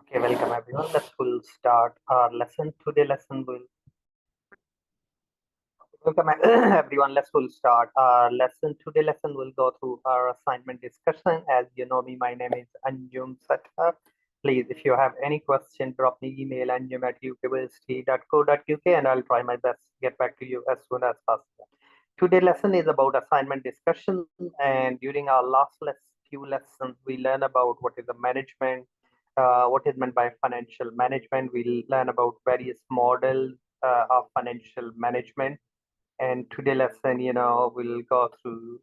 Okay, welcome everyone. We'll start our lesson. Today lesson will welcome everyone. We'll start our lesson. Today lesson will go through our assignment discussion. As you know me, my name is Anjum Sattar. Please, if you have any question, drop me email anjum@ukversity.co.uk and I'll try my best to get back to you as soon as possible. Today lesson is about assignment discussion, and during our last few lessons, we learn about what is the management, what is meant by financial management. We'll learn about various models of financial management. And today lesson, we'll go through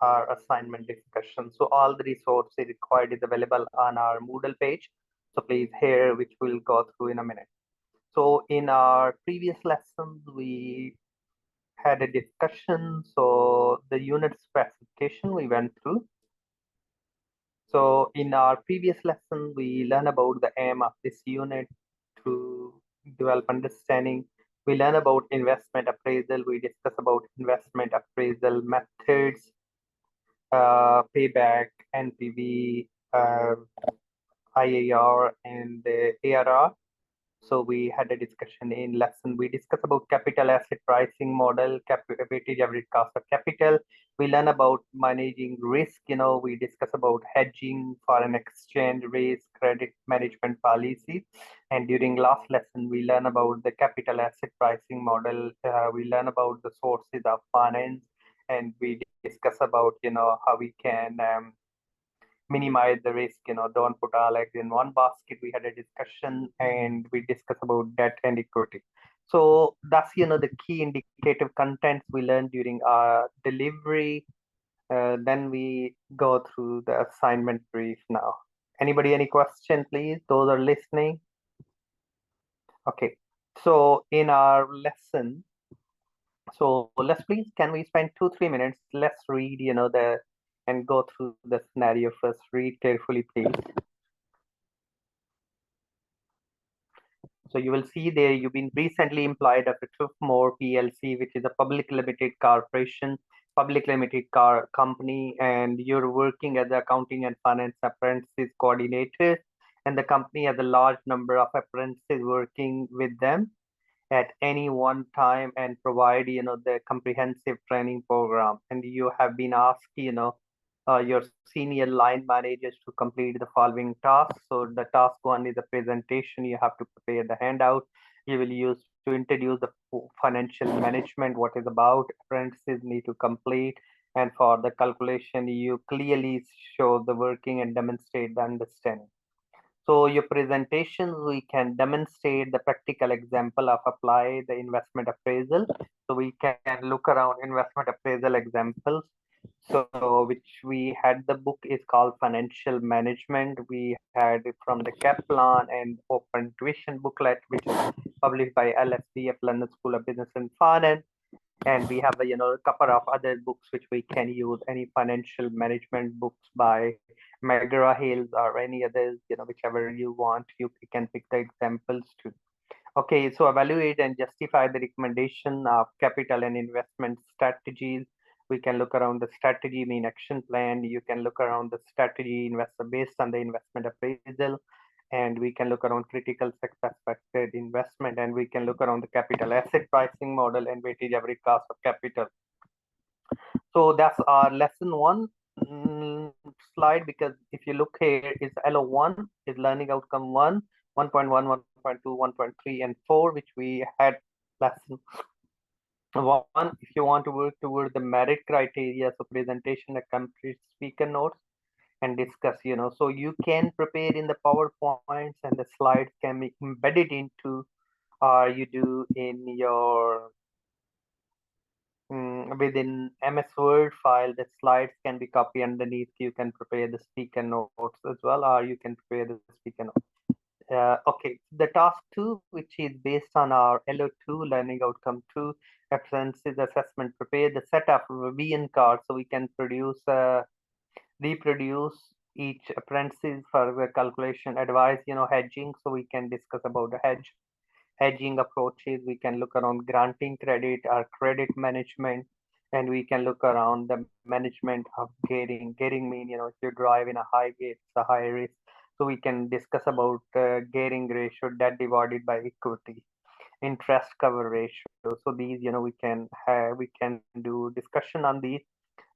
our assignment discussion. So all the resources required is available on our Moodle page. So please hear, which we'll go through in a minute. So in our previous lessons, we had a discussion. So the unit specification we went through. So in our previous lesson, we learned about the aim of this unit to develop understanding. We learn about investment appraisal. We discuss about investment appraisal methods, payback, NPV, IAR, and ARR. So we had a discussion in lesson. We discussed about capital asset pricing model, weighted average cost of capital. We learn about managing risk. We discuss about hedging, foreign exchange risk, credit management policies. And during last lesson, we learn about the capital asset pricing model. We learn about the sources of finance, and we discuss about how we can minimize the risk, don't put all eggs in one basket. We had a discussion and we discussed about debt and equity. So that's, the key indicative contents we learned during our delivery. Then we go through the assignment brief now. Anybody, any question, please? Those are listening. Okay. So in our lesson, so let's please, can we spend 2-3 minutes? Let's read, and go through the scenario first. Read carefully, please. So you will see there, you've been recently employed at More PLC, which is a public limited corporation, public limited car company, and you're working as the accounting and finance apprentices coordinator. And the company has a large number of apprentices working with them at any one time and provide, the comprehensive training program. And you have been asked, your senior line managers to complete the following tasks. So the task one is a presentation. You have to prepare the handout you will use to introduce the financial management, what is about apprentices need to complete. And for the calculation, you clearly show the working and demonstrate the understanding. So your presentation, we can demonstrate the practical example of apply the investment appraisal. So we can look around investment appraisal examples. So which we had, the book is called Financial Management. We had it from the Kaplan and Open Tuition booklet, which is published by LSBF, London School of Business and Finance. And we have a couple of other books which we can use, any financial management books by McGraw-Hill or any others, whichever you want, you can pick the examples too. Okay, so evaluate and justify the recommendation of capital and investment strategies. We can look around the strategy mean action plan. You can look around the strategy investor based on the investment appraisal. And we can look around critical success factor investment, and we can look around the capital asset pricing model and weighted average cost of capital. So that's our lesson one slide, because if you look here, is LO1 is learning outcome 1, 1.1, 1.2, 1.3, and 4, which we had lesson 1. If you want to work toward the merit criteria, so presentation, accomplished speaker notes, and discuss, so you can prepare in the PowerPoints and the slides can be embedded into, or you do in your within MS Word file, the slides can be copied underneath. You can prepare the speaker notes as well, or you can prepare the speaker notes. Okay, the task 2, which is based on our LO2, learning outcome 2, apprentices assessment, prepare the set of VN cards so we can reproduce each apprentices for the calculation, advice, hedging, so we can discuss about the hedging approaches. We can look around granting credit or credit management. and we can look around the management of gearing. Gearing mean, if you drive in a high gear, it's a high risk. So we can discuss about gearing ratio, debt divided by equity, interest cover ratio. So these, we can do discussion on these.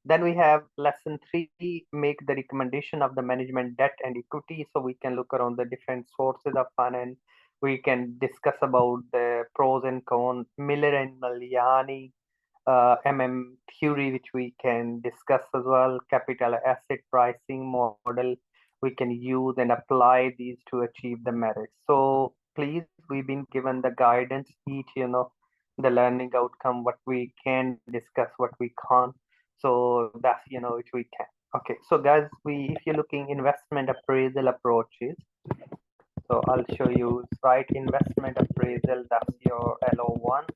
Then we have lesson 3, make the recommendation of the management debt and equity. So we can look around the different sources of finance. We can discuss about the pros and cons, Miller and Maliani theory, which we can discuss as well, capital asset pricing model. We can use and apply these to achieve the merits. So please, we've been given the guidance, each, the learning outcome, what we can discuss, what we can't. So that's, which we can. Okay, so guys, if you're looking investment appraisal approaches, so I'll show you right investment appraisal, that's your LO1.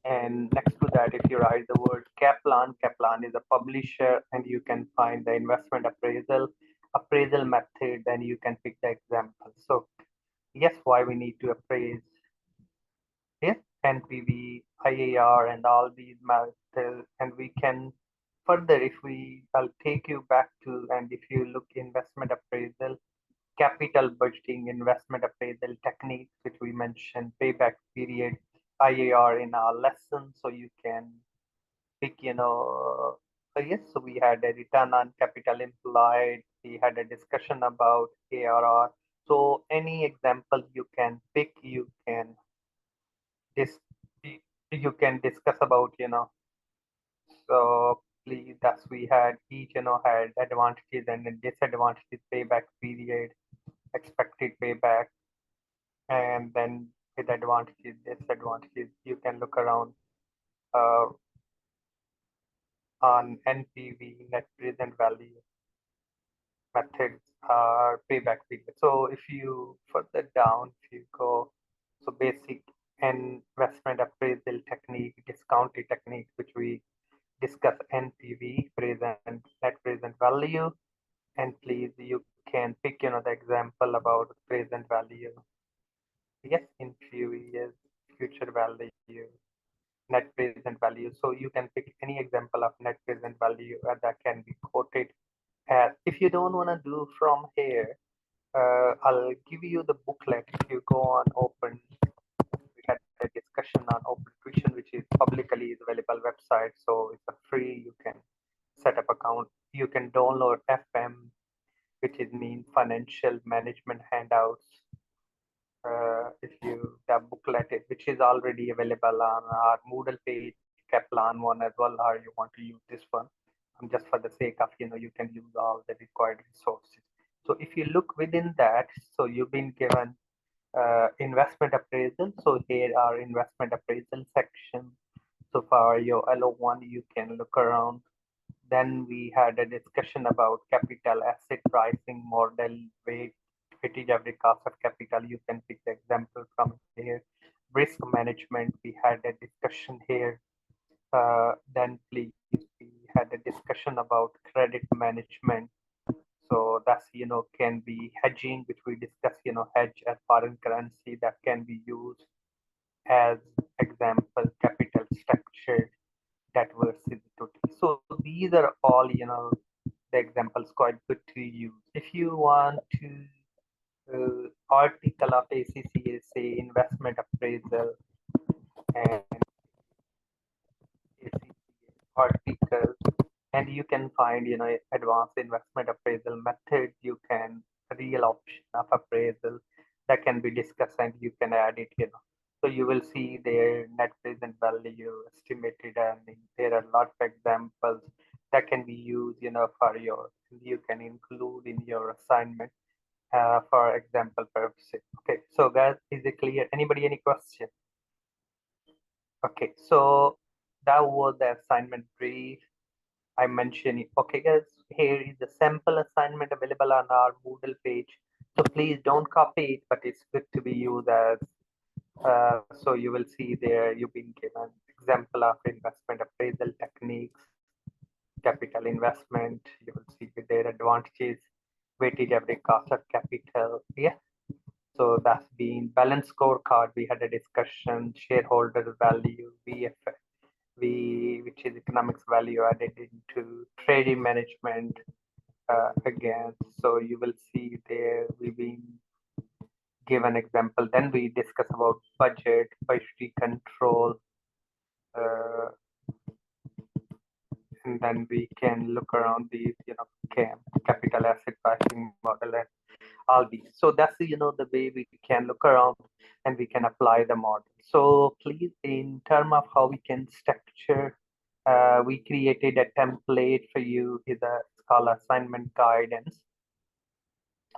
And next to that, if you write the word Kaplan, Kaplan is a publisher, and you can find the investment appraisal method, then you can pick the example. So yes, why we need to appraise, yes, NPV, IAR, and all these methods, and we can further, I'll take you back to, and if you look investment appraisal, capital budgeting, investment appraisal techniques, which we mentioned, payback period, IAR in our lesson. So you can pick, so yes, so we had a return on capital employed. We had a discussion about ARR. So any example you can pick, dis you can discuss about, so please, that's we had each, had advantages and disadvantages, payback period, expected payback, and then with advantages, disadvantages, you can look around uh, on NPV, net present value methods are payback period. So if you further down, if you go, so basic investment appraisal technique, discounted technique, which we discuss NPV, present net present value, and please you can pick, the example about present value. Yes, in few years, future value, net present value. So you can pick any example of net present value that can be quoted. If you don't want to do from here, I'll give you the booklet. If you go on Open, we had a discussion on Open Tuition, which is publicly available website. So it's a free. You can set up account. You can download FM, which is mean financial management handouts. If you the booklet, which is already available on our Moodle page, Kaplan one as well, or you want to use this one, just for the sake of, you can use all the required resources. So if you look within that, so you've been given investment appraisal. So here are investment appraisal section. So for your LO1, you can look around. Then we had a discussion about capital asset pricing model, weighted average cost of capital. You can pick the example from here. Risk management, we had a discussion here. Then please, we had a discussion about credit management. So that's, can be hedging, which we discuss, hedge as foreign currency that can be used as example, capital structure, debt versus equity. So these are all, the examples quite good to use. If you want to article of ACCA, say investment appraisal and ACCA article, and you can find, advanced investment appraisal method. You can real option of appraisal that can be discussed, and you can add it, So you will see their net present value, estimated earning. There are a lot of examples that can be used, for you can include in your assignment for example purposes. Okay, so guys, is it clear? Anybody, any question? Okay, so that was the assignment brief. I mentioned it. Okay, guys, here is the sample assignment available on our Moodle page. So please don't copy it, but it's good to be used as. So you will see there you've been given example of investment appraisal techniques, capital investment. You will see with their advantages, weighted average cost of capital. Yeah. So that's been balance scorecard. We had a discussion, shareholder value, VFA, which is economics value added into treasury management again. So you will see there we've been give an example. Then we discuss about budgetary control, uh, and then we can look around these, capital asset pricing model and all these. So that's the way we can look around and we can apply the model. So please, in terms of how we can structure, we created a template for you. It's called assignment guidance.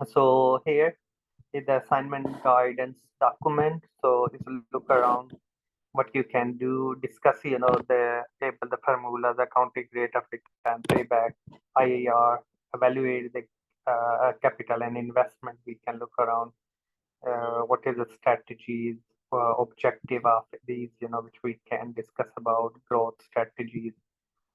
So here is the assignment guidance document. So if you look around what you can do, discuss, the table, the formulas, accounting rate of return, payback, IAR, evaluate the capital and investment. We can look around what is the strategies, objective of these, which we can discuss about growth strategies,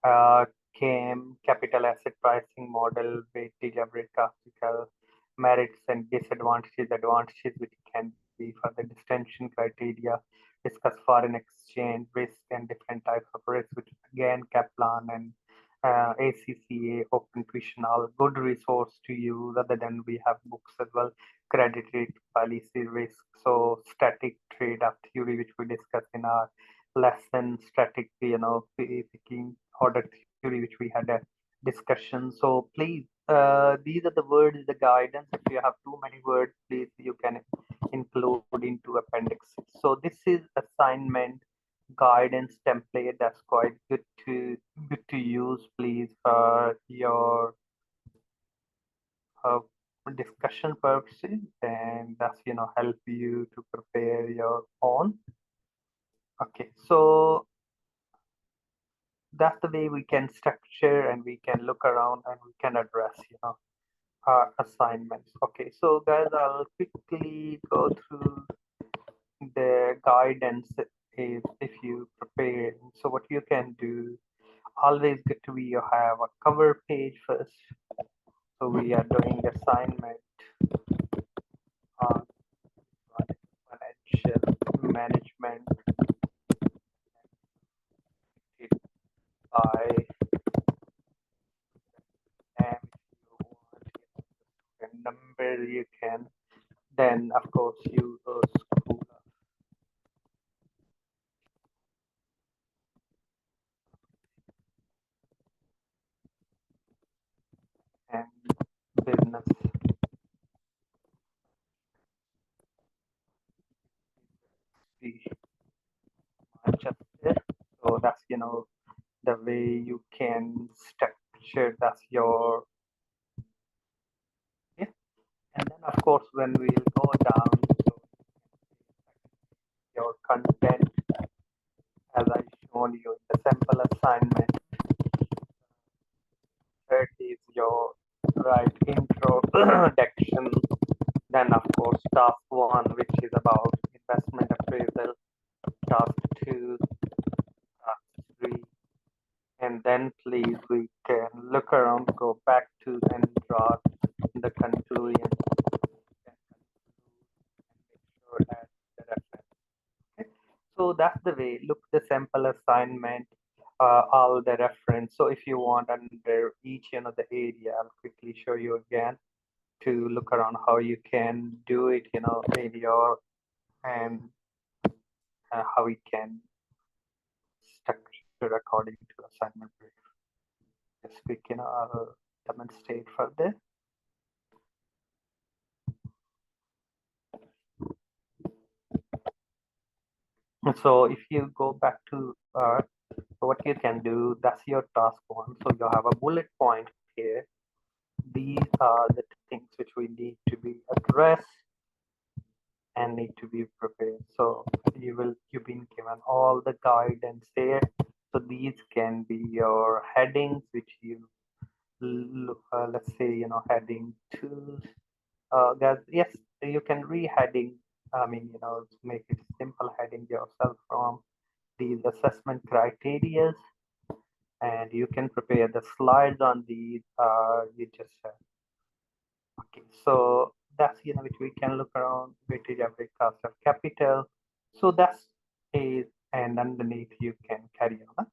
uh, capital asset pricing model, weightage average capital, merits and disadvantages, advantages which can be for the distinction criteria, discuss foreign exchange risk and different types of risk, which again Kaplan and ACCA, Open Tuition, all good resource to use. Other than we have books as well, credit rate policy risk, so static trade-off theory, which we discussed in our lesson, static, picking order theory, which we had a discussion. So please, these are the words, the guidance. If you have too many words, please you can include into appendix. So this is assignment guidance template. That's quite good to use, please, for your uh, discussion purposes, and that's help you to prepare your own. Okay, so that's the way we can structure and we can look around and we can address our assignments. Okay, so guys, I'll quickly go through the guidance if you prepare. So what you can do, always good to be you have a cover page first. So we are doing assignment on financial management by name. If you want a number, you can. Then of course you school and business Manchester. So that's the way you can structure. That's your, yeah. And then of course when we'll go down, so your content as I shown you in the sample assignment. Third is your right introduction. Then of course task one, which is about investment appraisal. Task two, task three, and then please we can look around, go back to and draw the conclusion. Sure that the reference. Okay. So that's the way. Look the sample assignment, all the reference. So if you want under each the area, I'll quickly show you again to look around how you can do it, in your and how we can structure according to assignment brief. Just quick, I'll demonstrate further. So if you go back to what you can do, that's your task one. So you have a bullet point here. These are the things which we need to be addressed and need to be prepared. So you've been given all the guidance there. So these can be your headings, which you let's say heading two. Guys, yes, you can re-heading. I mean, make it simple heading yourself from these assessment criteria, and you can prepare the slides on these. You just okay. So that's which we can look around weightage average cost of capital. So that's a, and underneath you can carry on.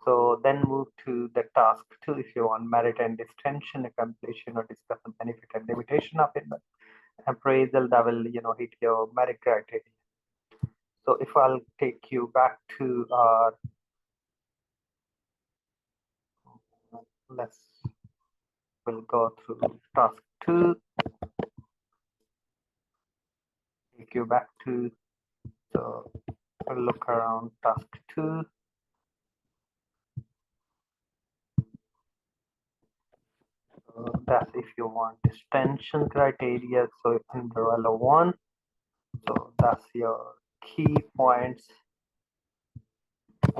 So then move to the task 2 if you want merit and distinction, completion or discuss the benefit and limitation of it. Appraisal that will hit your merit criteria. So if I'll take you back to our we'll go through task 2, take you back to, so we'll look around task 2. So that's if you want distinction criteria. So under L1, so that's your key points.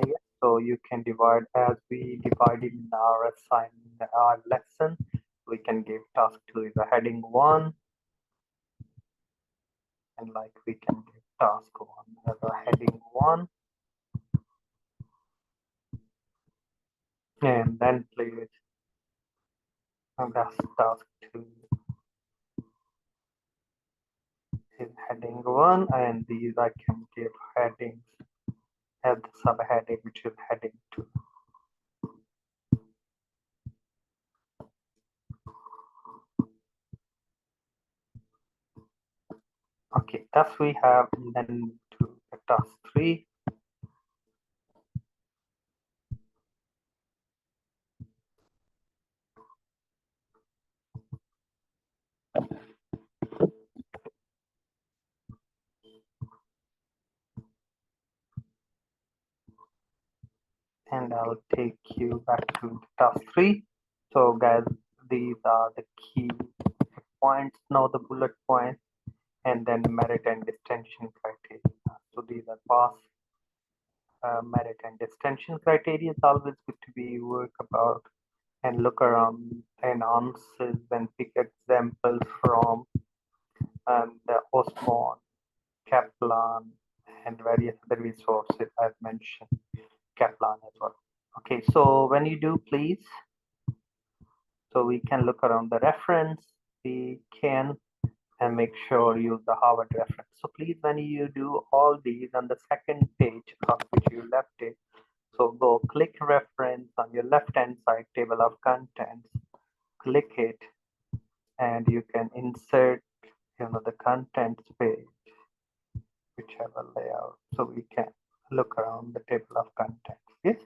Yes, so you can divide as we divided in our our lesson. We can give task 2 is a heading 1, and like we can give task 1 as a heading 1, and then please and that's task 2 is heading 1, and these I can give headings as the subheading, which is heading 2. Okay, that's we have, and then to the task 3. And I'll take you back to task 3. So guys, these are the key points, now the bullet points, and then merit and distinction criteria. So these are pass, merit and distinction criteria is always good to be work about and look around and answers and pick examples from the Osmond, Kaplan, and various other resources I've mentioned, Kaplan as well. Okay, so when you do, please, so we can look around the reference, we can and make sure use the Harvard reference. So please, when you do all these on the second page of which you left it, so go click reference on your left hand side, table of contents, click it, and you can insert the contents page, whichever layout, so we can look around the table of contents. Yes.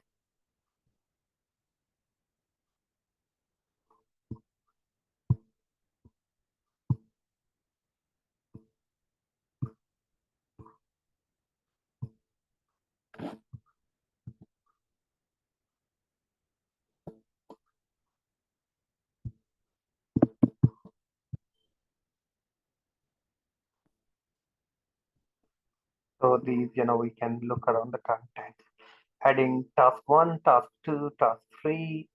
So these, we can look around the content. Heading task 1, task 2, task 3.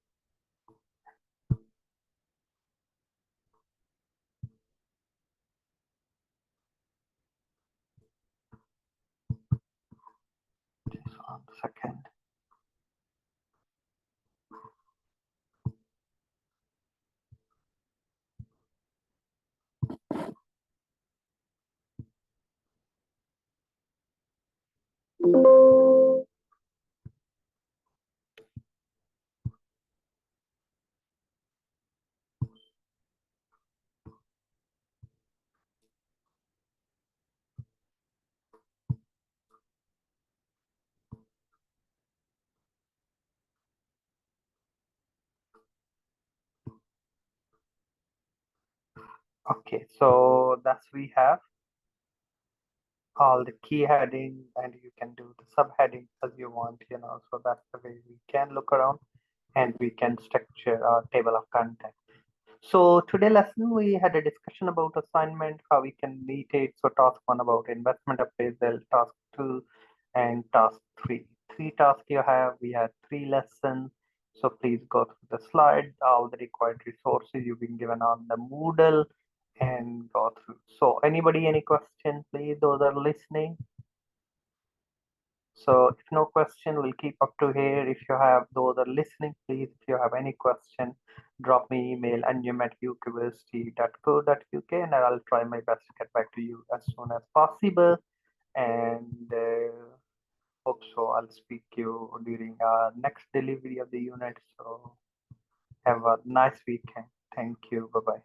Just 1 second. Okay, so that's we have all the key heading, and you can do the subheading as you want, so that's the way we can look around and we can structure our table of content. So today lesson we had a discussion about assignment, how we can meet it. So task 1 about investment appraisal, task 2 and task 3. 3 tasks you have, we had 3 lessons. So please go through the slides, all the required resources you've been given on the Moodle, and go through. So anybody, any question, please, those are listening? So if no question, we'll keep up to here. If you have those are listening, please, if you have any question, drop me email anjum@ukeversity.co.uk, and I'll try my best to get back to you as soon as possible. And Hope so. I'll speak you during our next delivery of the unit. So have a nice weekend. Thank you. Bye bye.